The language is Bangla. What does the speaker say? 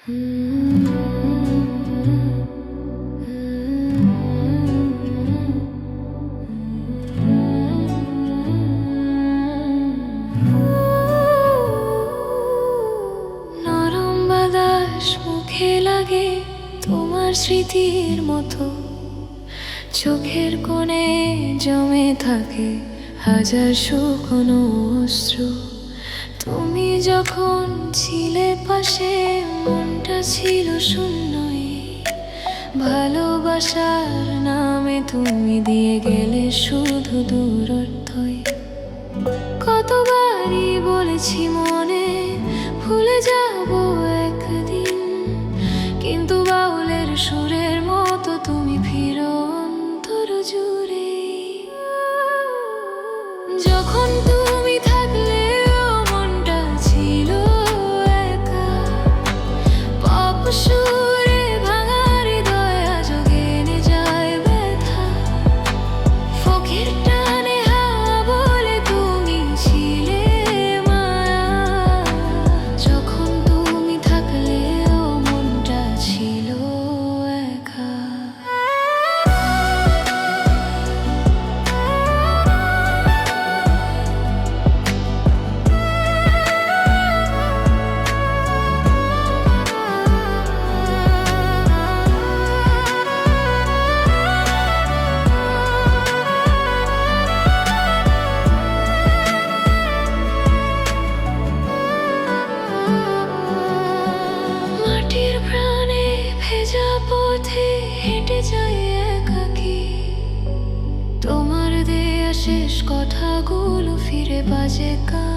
নরম বাতাস মুখে লাগে তোমার স্মৃতির মতো, চোখের কোণে জমে থাকে হাজার শুকনো অশ্রু। তুমি যখন ছিলে পাশে মনটা ছিল শূন্যই, ভালোবাসার নামে তুমি দিয়ে গেলে শুধু দূরত্বই। কতবারই বলেছি মনে ভুলে যাব একদিন, কিন্তু বাউলের সুরের মতো তুমি ফিরো অন্তর জুড়ে। যখন তুমি থাকলে মনটা ছিল একা, পপ সুরে ভাঙা হৃদয় আজও গেনে যায় ব্যথা। ফকির টানে হাওয়া বলে তুমি ছিলে মায়া, যখন তুমি থাকলে মনটা ছিল একা। মাটির প্রাণে ভেজা পথে হেঁটে যাই একাকী, তোমার দেয়া শেষ কথাগুলো ফিরে বাজে কান।